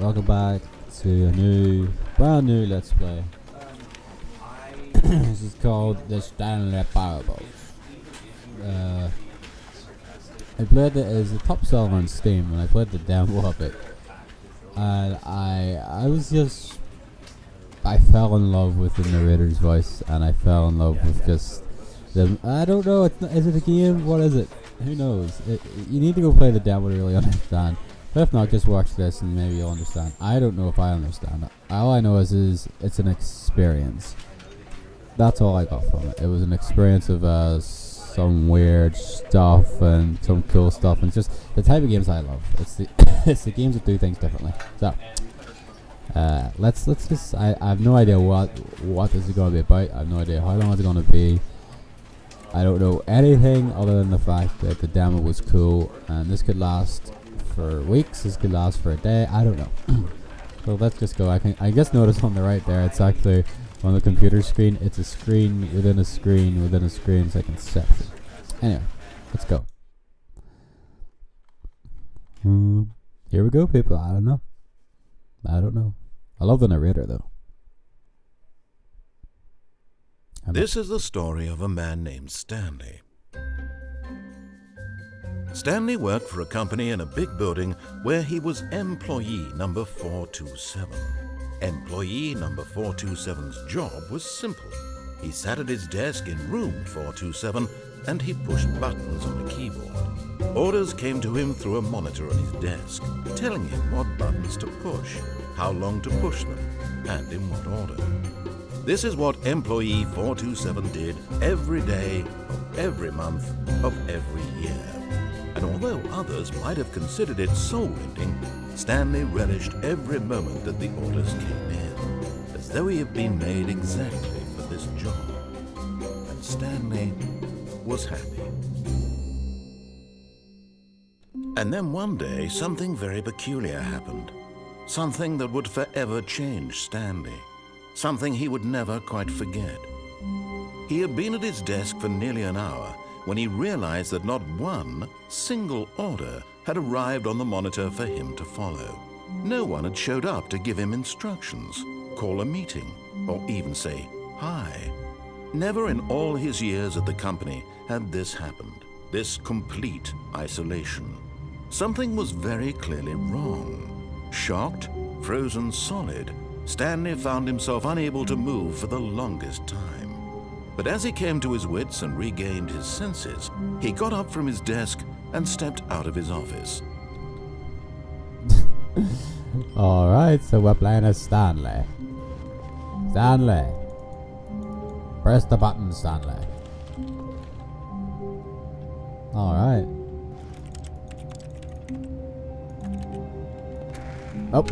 Welcome back to a brand new Let's Play. This is called the Stanley Parables. I played it as a top seller on Steam when I played the demo of it, and I fell in love with the narrator's voice, and I fell in love with just the. I don't know. Is it a game? What is it? Who knows? You need to go play the demo to really understand. But if not, just watch this and maybe you'll understand. I don't know if I understand it. All I know is it's an experience. That's all I got from it. It was an experience of some weird stuff and some cool stuff, and just the type of games I love. It's the it's the games that do things differently. So let's just. I have no idea what this is going to be about. I have no idea how long it's going to be. I don't know anything other than the fact that the demo was cool, and this could last for weeks, this could last for a day, I don't know. So let's just go. I just noticed on the right there, it's actually on the computer screen, it's a screen within a screen within a screen, so I can set it. Anyway, let's go. Here we go, people. I don't know. I love the narrator though. This is the story of a man named Stanley. Stanley worked for a company in a big building where he was employee number 427. Employee number 427's job was simple. He sat at his desk in room 427 and he pushed buttons on a keyboard. Orders came to him through a monitor on his desk, telling him what buttons to push, how long to push them, and in what order. This is what employee 427 did every day of every month of every year. And although others might have considered it soul-rending, Stanley relished every moment that the orders came in, as though he had been made exactly for this job. And Stanley was happy. And then one day, something very peculiar happened. Something that would forever change Stanley. Something he would never quite forget. He had been at his desk for nearly an hour when he realized that not one single order had arrived on the monitor for him to follow. No one had showed up to give him instructions, call a meeting, or even say hi. Never in all his years at the company had this happened, this complete isolation. Something was very clearly wrong. Shocked, frozen solid, Stanley found himself unable to move for the longest time. But as he came to his wits and regained his senses, he got up from his desk and stepped out of his office. Alright, so we're playing as Stanley. Stanley. Press the button, Stanley. Alright. Oh.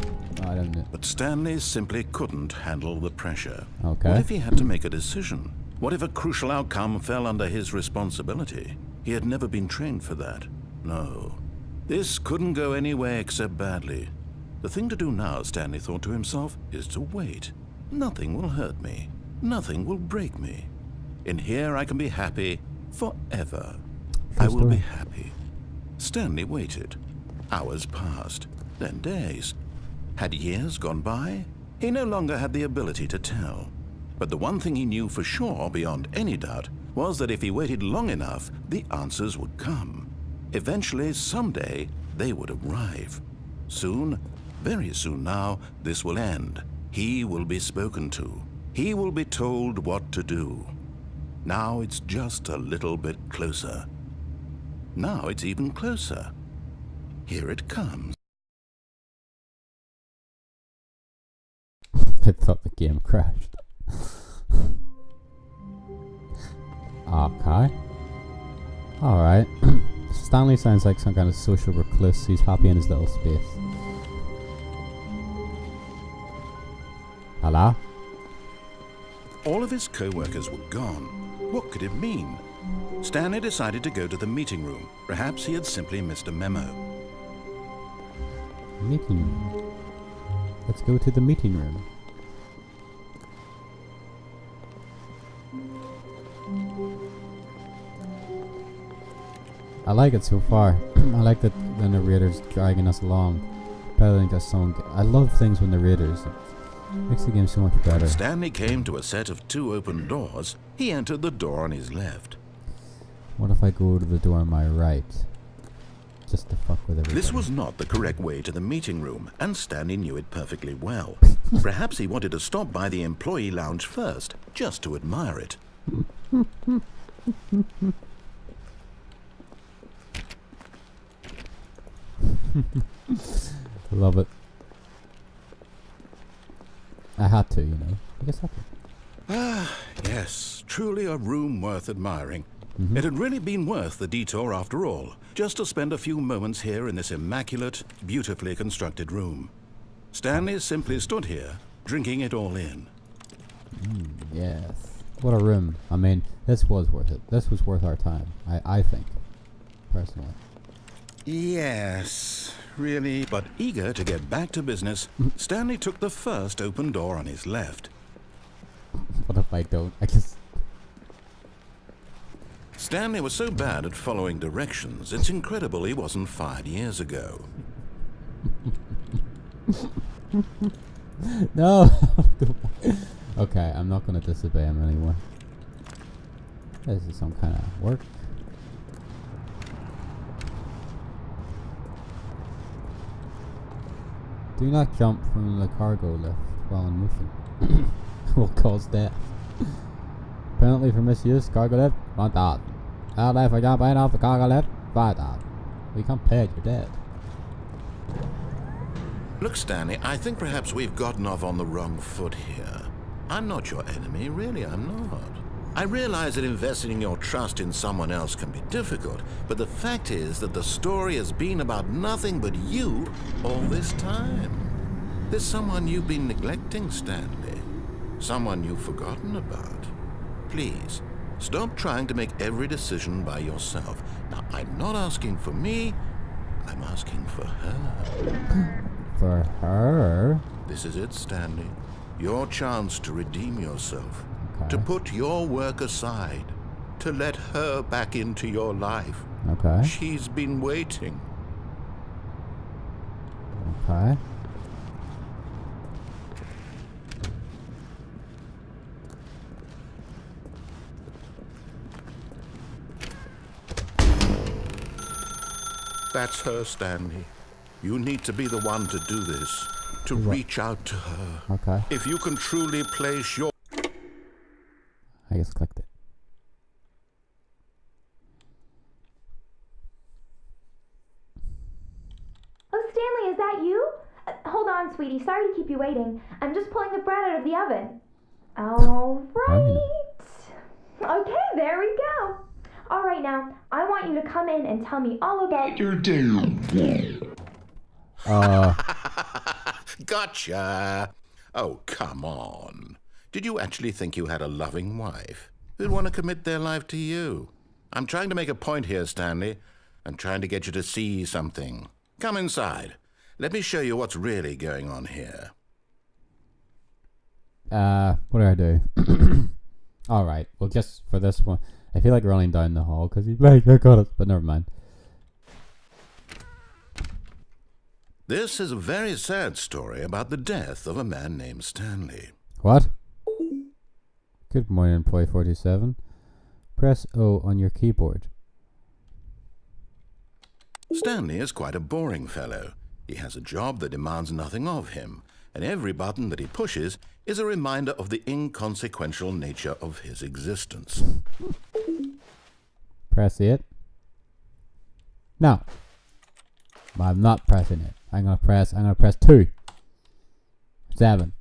I don't know. But Stanley simply couldn't handle the pressure. Okay. What if he had to make a decision? What if a crucial outcome fell under his responsibility? He had never been trained for that. No. This couldn't go any way except badly. The thing to do now, Stanley thought to himself, is to wait. Nothing will hurt me. Nothing will break me. In here I can be happy forever. I will be happy. Stanley waited. Hours passed, then days. Had years gone by? He no longer had the ability to tell. But the one thing he knew for sure, beyond any doubt, was that if he waited long enough, the answers would come. Eventually, someday, they would arrive. Soon, very soon now, this will end. He will be spoken to. He will be told what to do. Now it's just a little bit closer. Now it's even closer. Here it comes. I thought the game crashed. Okay. Alright. Stanley sounds like some kind of social recluse. He's happy in his little space. Hello? All of his co-workers were gone. What could it mean? Stanley decided to go to the meeting room. Perhaps he had simply missed a memo. Meeting room. Let's go to the meeting room. I like it so far. I like that the narrator's dragging us along. better than just someone. I love things when they're raiders. It makes the game so much better. When Stanley came to a set of 2 open doors, he entered the door on his left. What if I go to the door on my right? Just to fuck with everybody. This was not the correct way to the meeting room, and Stanley knew it perfectly well. Perhaps he wanted to stop by the employee lounge first, just to admire it. Love it. I had to, you know. I guess I had to. Ah, yes, truly a room worth admiring. It had really been worth the detour after all, just to spend a few moments here in this immaculate, beautifully constructed room. Stanley simply stood here, drinking it all in. Yes. What a room. I mean, this was worth it. This was worth our time, I think, personally. Yes, really, but eager to get back to business, Stanley took the first open door on his left. What if I don't? I guess. Stanley was so bad at following directions, it's incredible he wasn't fired years ago. No! Okay, I'm not gonna disobey him anymore. This is some kind of work. Do not jump from the cargo lift while in motion. Will cause death. Penalty for misuse, cargo lift, not that. Penalty for jumping off the cargo lift, not that. We can't pay it, you're dead. Look, Stanley, I think perhaps we've gotten off on the wrong foot here. I'm not your enemy, really, I'm not. I realize that investing your trust in someone else can be difficult, but the fact is that the story has been about nothing but you all this time. There's someone you've been neglecting, Stanley. Someone you've forgotten about. Please, stop trying to make every decision by yourself. Now, I'm not asking for me, I'm asking for her. For her? This is it, Stanley. Your chance to redeem yourself. Okay. To put your work aside. To let her back into your life. Okay. She's been waiting. Okay. That's her, Stanley. You need to be the one to do this. To reach out to her. Okay. If you can truly place your... I just clicked it. Oh, Stanley, is that you? Hold on, sweetie. Sorry to keep you waiting. I'm just pulling the bread out of the oven. All right. Okay, there we go. All right, now, I want you to come in and tell me all about your day. Gotcha! Oh, come on. Did you actually think you had a loving wife who'd want to commit their life to you? I'm trying to make a point here, Stanley. I'm trying to get you to see something. Come inside. Let me show you what's really going on here. What do I do? Alright, well, just for this one, I feel like running down the hall because he's like, I got it, but never mind. This is a very sad story about the death of a man named Stanley. What? Good morning, employee 47. Press O on your keyboard. Stanley is quite a boring fellow. He has a job that demands nothing of him, and every button that he pushes is a reminder of the inconsequential nature of his existence. Press it. No. I'm not pressing it. I'm gonna press 2. 7.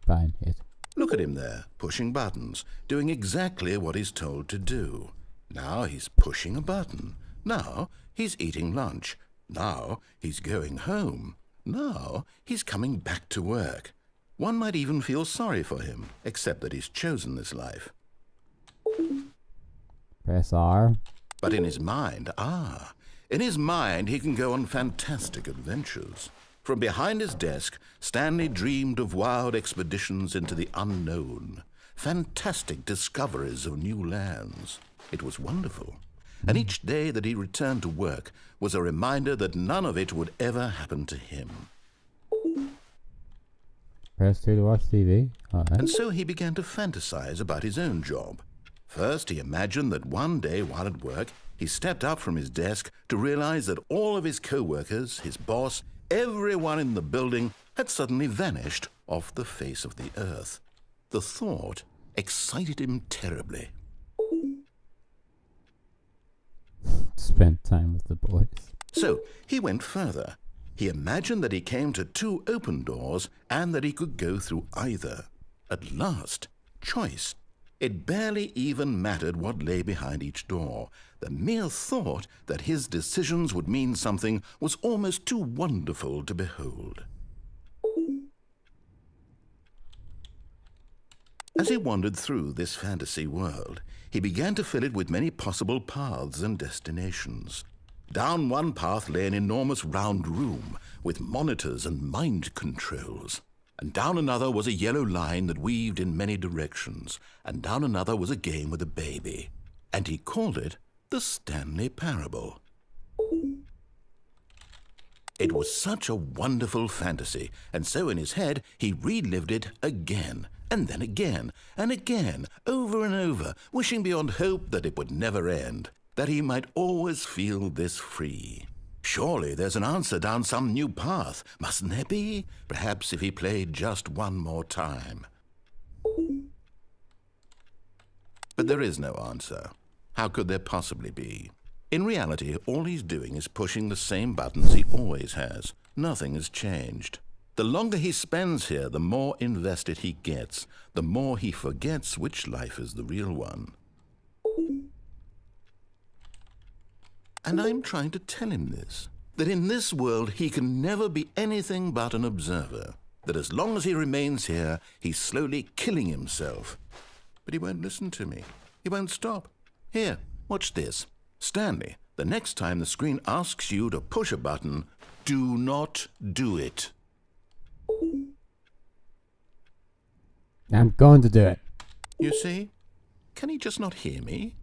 Fine, 8. Look at him there, pushing buttons, doing exactly what he's told to do. Now he's pushing a button. Now he's eating lunch. Now he's going home. Now he's coming back to work. One might even feel sorry for him, except that he's chosen this life. Press R. But in his mind, in his mind he can go on fantastic adventures. From behind his desk, Stanley dreamed of wild expeditions into the unknown, fantastic discoveries of new lands. It was wonderful. And each day that he returned to work was a reminder that none of it would ever happen to him. Press 2 to watch TV. Alright. And so he began to fantasize about his own job. First, he imagined that one day while at work, he stepped up from his desk to realize that all of his co-workers, his boss, everyone in the building had suddenly vanished off the face of the earth. The thought excited him terribly. Spend time with the boys. So he went further. He imagined that he came to 2 open doors and that he could go through either. At last, choice. It barely even mattered what lay behind each door. The mere thought that his decisions would mean something was almost too wonderful to behold. As he wandered through this fantasy world, he began to fill it with many possible paths and destinations. Down one path lay an enormous round room with monitors and mind controls. And down another was a yellow line that weaved in many directions. And down another was a game with a baby. And he called it the Stanley Parable. It was such a wonderful fantasy, and so in his head he relived it again, and then again, and again, over and over, wishing beyond hope that it would never end, that he might always feel this free. Surely there's an answer down some new path, mustn't there be? Perhaps if he played just one more time. But there is no answer. How could there possibly be? In reality, all he's doing is pushing the same buttons he always has. Nothing has changed. The longer he spends here, the more invested he gets, the more he forgets which life is the real one. And I'm trying to tell him this, that in this world he can never be anything but an observer, that as long as he remains here, he's slowly killing himself. But he won't listen to me. He won't stop. Here, watch this. Stanley, the next time the screen asks you to push a button, do not do it. I'm going to do it. You see? Can he just not hear me?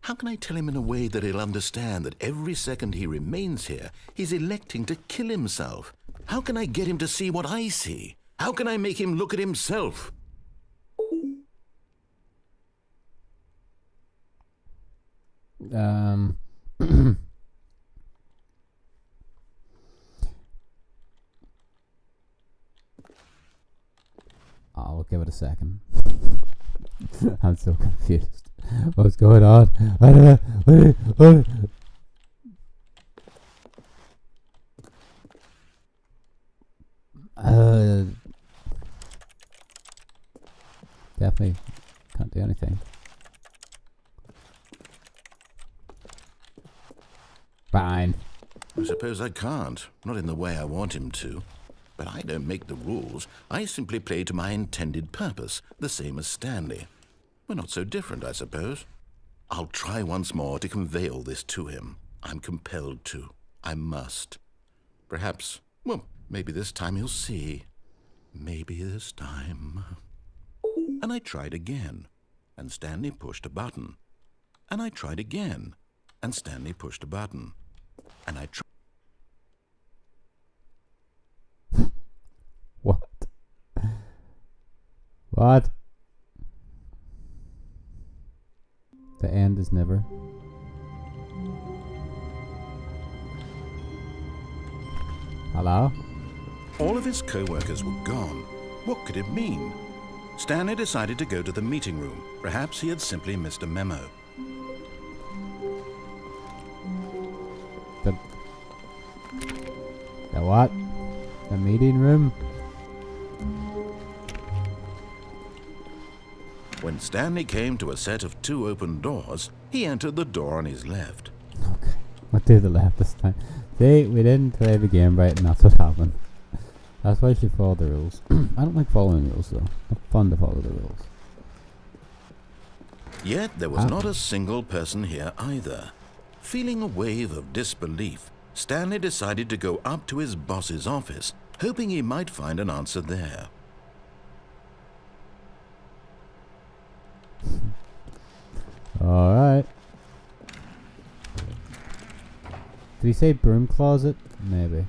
How can I tell him in a way that he'll understand that every second he remains here, he's electing to kill himself? How can I get him to see what I see? How can I make him look at himself? I'll give it a second. I'm so confused. What's going on? I don't know. What? Definitely can't do anything. Fine. I suppose I can't. Not in the way I want him to. But I don't make the rules. I simply play to my intended purpose, the same as Stanley. We're not so different, I suppose. I'll try once more to convey all this to him. I'm compelled to. I must. Perhaps, well, maybe this time he'll see. Maybe this time. And I tried again, and Stanley pushed a button. And I tried again, and Stanley pushed a button. And I tried. What? What? The end is never. Hello? All of his co-workers were gone. What could it mean? Stanley decided to go to the meeting room. Perhaps he had simply missed a memo. The what? The meeting room? When Stanley came to a set of 2 open doors, he entered the door on his left. Okay, we'll do the left this time. See, we didn't play the game right and that's what happened. That's why you should follow the rules. I don't like following rules though. It's fun to follow the rules. Yet there was not a single person here either. Feeling a wave of disbelief, Stanley decided to go up to his boss's office, hoping he might find an answer there. Alright. Did he say broom closet? Maybe.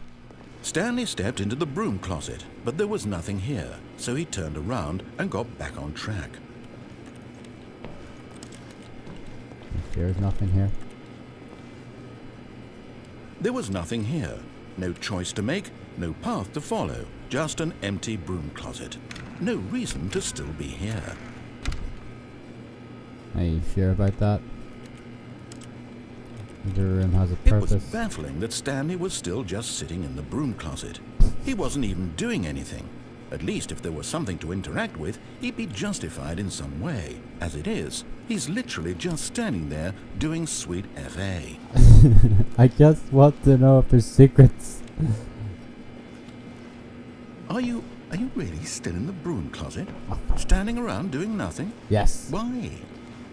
Stanley stepped into the broom closet. But there was nothing here, so he turned around and got back on track. There's nothing here. There was nothing here. No choice to make, no path to follow, just an empty broom closet. No reason to still be here. Are you sure about that? The room has a It was purpose. baffling that Stanley was still just sitting in the broom closet. He wasn't even doing anything. At least if there was something to interact with, he'd be justified in some way. As it is, he's literally just standing there doing sweet FA. I just want to know if there's secrets. Are you really still in the broom closet? Standing around doing nothing? Yes. Why?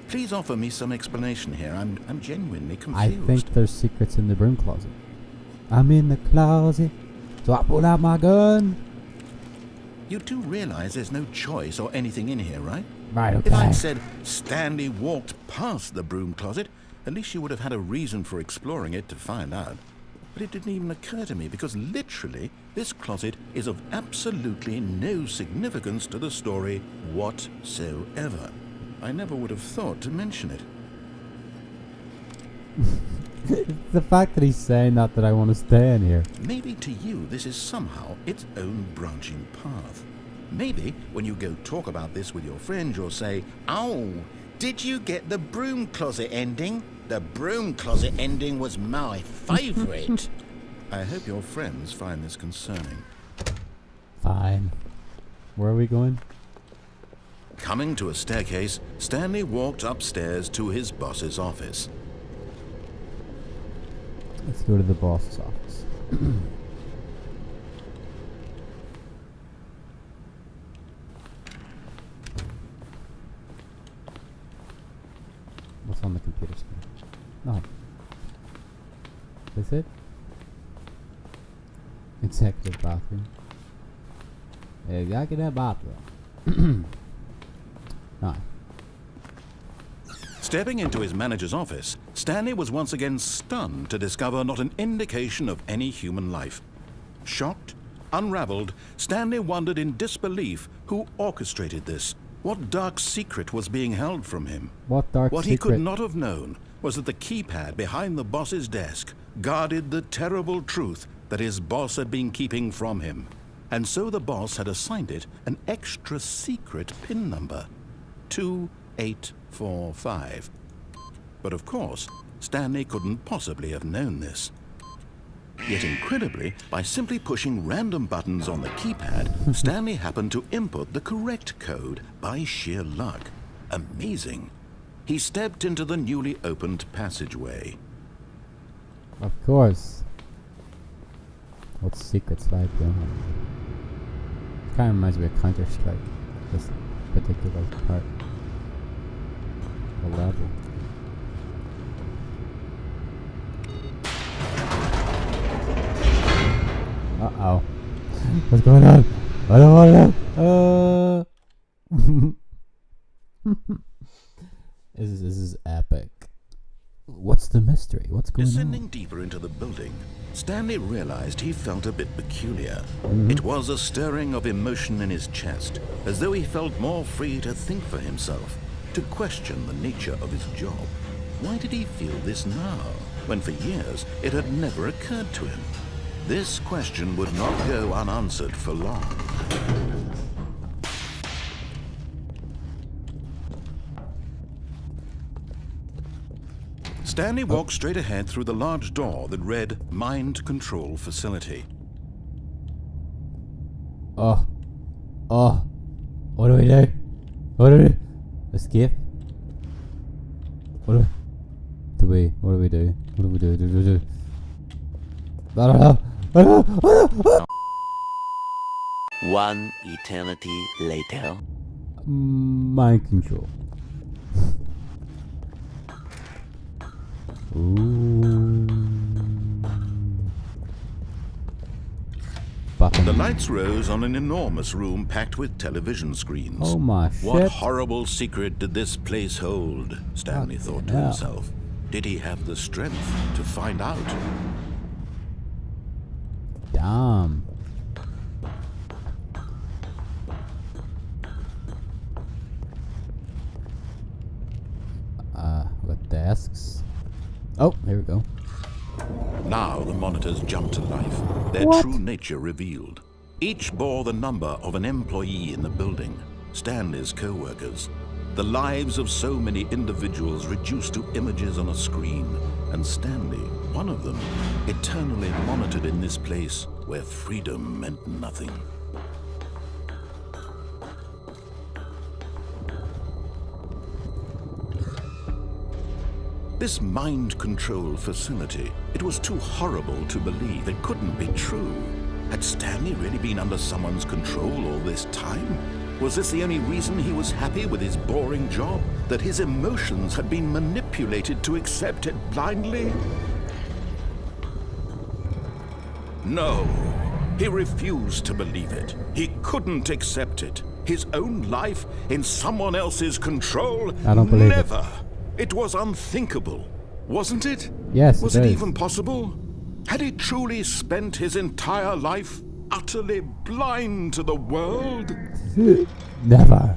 Please offer me some explanation here. I'm genuinely confused. I think there's secrets in the broom closet. I'm in the closet, so I pull out my gun. You do realize there's no choice or anything in here, right? Right, okay. If I'd said Stanley walked past the broom closet, at least you would have had a reason for exploring it to find out. But it didn't even occur to me because literally this closet is of absolutely no significance to the story whatsoever. I never would have thought to mention it. It's the fact that he's saying that I want to stay in here. Maybe to you this is somehow its own branching path. Maybe when you go talk about this with your friend, you'll say, "Oh, did you get the broom closet ending? The broom closet ending was my favorite." I hope your friends find this concerning. Fine. Where are we going? Coming to a staircase, Stanley walked upstairs to his boss's office. Let's go to the boss's office. What's on the computer screen? No. Is it? Executive bathroom. Executive bathroom. No. Stepping into his manager's office, Stanley was once again stunned to discover not an indication of any human life. Shocked, unraveled, Stanley wondered in disbelief who orchestrated this. What dark secret was being held from him? What dark What secret? he could not have known was that the keypad behind the boss's desk guarded the terrible truth that his boss had been keeping from him. And so the boss had assigned it an extra secret PIN number, 2845. But of course, Stanley couldn't possibly have known this. Yet incredibly, by simply pushing random buttons on the keypad, Stanley happened to input the correct code by sheer luck. Amazing. He stepped into the newly opened passageway. Of course. What secrets lie behind? Kind of reminds me of Counter-Strike. This particular part. The level. Uh-oh. What's going on? I don't want to know. This is epic. What's the mystery? What's going Descending on? deeper into the building, Stanley realized he felt a bit peculiar. It was a stirring of emotion in his chest, as though he felt more free to think for himself, to question the nature of his job. Why did he feel this now, when for years it had never occurred to him? This question would not go unanswered for long. Stanley walked straight ahead through the large door that read Mind Control Facility. Oh. What do we do? What do we do? Escape? What do we do? I don't know. One eternity later. Mind control. Ooh. Button. The lights rose on an enormous room packed with television screens. Oh my What shit. horrible secret did this place hold? Stanley thought to hell. himself. Did he have the strength to find out? Damn. desks. Oh, here we go. Now the monitors jumped to life, their What? true nature revealed. Each bore the number of an employee in the building, Stanley's co-workers. The lives of so many individuals reduced to images on a screen, and Stanley, one of them, eternally monitored in this place where freedom meant nothing. This mind control facility, it was too horrible to believe. It couldn't be true. Had Stanley really been under someone's control all this time? Was this the only reason he was happy with his boring job? That his emotions had been manipulated to accept it blindly? No, he refused to believe it. He couldn't accept it. His own life in someone else's control? I don't believe it. Never. It was unthinkable, wasn't it? Yes, Was it it is. even possible? Had he truly spent his entire life utterly blind to the world? Never.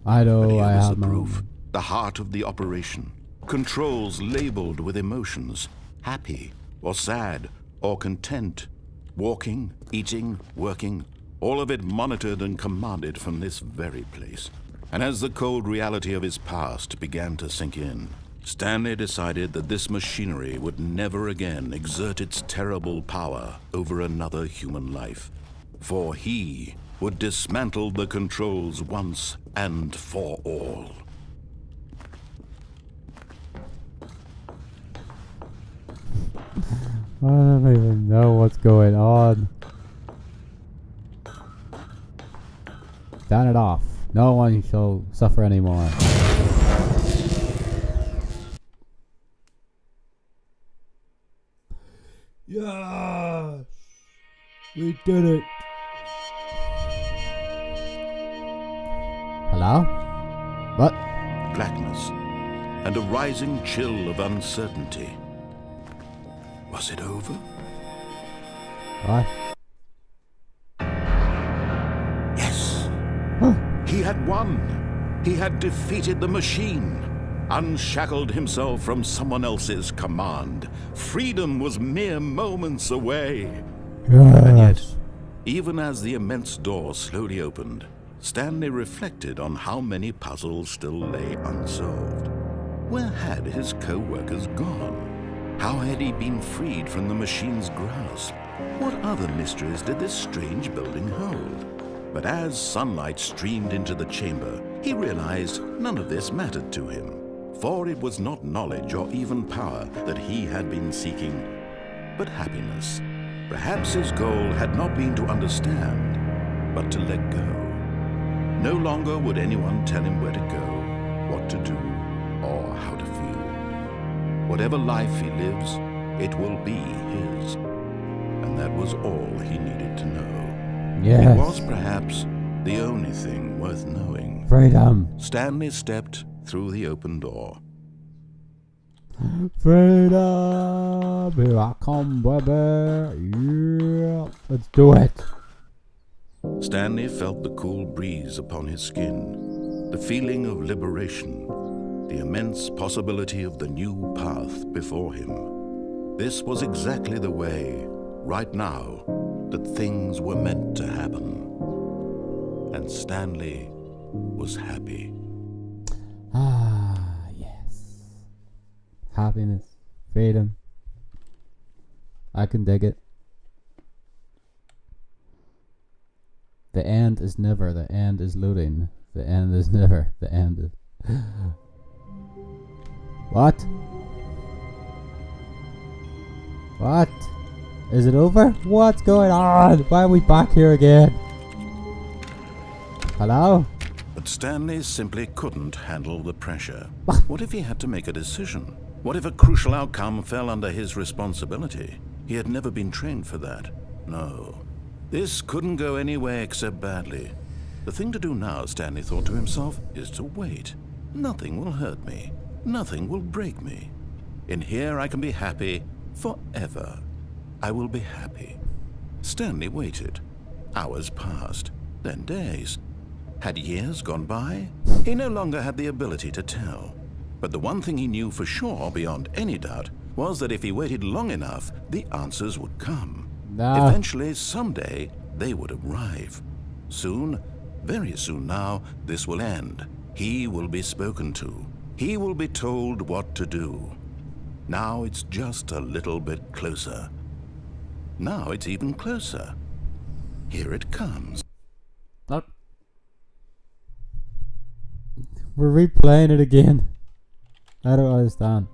I know Here I was have the my proof. The heart of the operation. Controls labeled with emotions. Happy, or sad, or content. Walking, eating, working. All of it monitored and commanded from this very place. And as the cold reality of his past began to sink in, Stanley decided that this machinery would never again exert its terrible power over another human life. For he would dismantle the controls once and for all. I don't even know what's going on. Turn it off. No one shall suffer anymore. Yes! We did it! Hello? What? Blackness and a rising chill of uncertainty. Was it over? What? Yes. Huh. He had won. He had defeated the machine. Unshackled himself from someone else's command. Freedom was mere moments away. And yet, Yes. even as the immense door slowly opened, Stanley reflected on how many puzzles still lay unsolved. Where had his co-workers gone? How had he been freed from the machine's grasp? What other mysteries did this strange building hold? But as sunlight streamed into the chamber, he realized none of this mattered to him. For it was not knowledge or even power that he had been seeking, but happiness. Perhaps his goal had not been to understand, but to let go. No longer would anyone tell him where to go, what to do, or how to feel. Whatever life he lives, it will be his. And that was all he needed to know. Yes. It was perhaps the only thing worth knowing. Freedom. Stanley stepped through the open door. Freedom. Here I come, baby. Yeah. Let's do it. Stanley felt the cool breeze upon his skin, the feeling of liberation, the immense possibility of the new path before him. This was exactly the way, right now, that things were meant to happen. And Stanley was happy. Ah, yes. Happiness. Freedom. I can dig it. The end is never. The end is looting. The end is never. The end is... What? What? Is it over? What's going on? Why are we back here again? Hello? But Stanley simply couldn't handle the pressure. What if he had to make a decision? What if a crucial outcome fell under his responsibility? He had never been trained for that. No. This couldn't go anywhere except badly. The thing to do now, Stanley thought to himself, is to wait. Nothing will hurt me. Nothing will break me. In here I can be happy forever. I will be happy. Stanley waited. Hours passed, then days. Had years gone by? He no longer had the ability to tell. But the one thing he knew for sure, beyond any doubt, was that if he waited long enough, the answers would come. Nah. Eventually, someday, they would arrive. Soon, very soon now, this will end. He will be spoken to. He will be told what to do. Now it's just a little bit closer. Now it's even closer. Here it comes. Oh. We're replaying it again. I don't understand.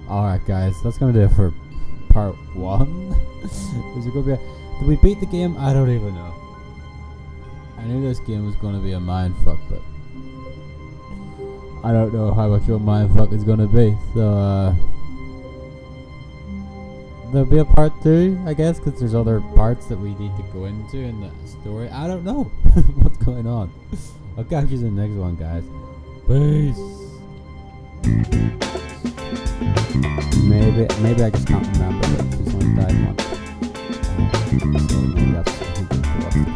Alright guys, that's gonna do it for part 1. Is it gonna be did we beat the game? I don't even know. I knew this game was gonna be a mindfuck, but I don't know how much of a mindfuck it's gonna be. So there'll be a part 2, I guess, because there's other parts that we need to go into in the story. I don't know what's going on. I'll catch you in the next one, guys. Peace. Maybe I just can't remember, but she's only died once. So maybe that's, I think,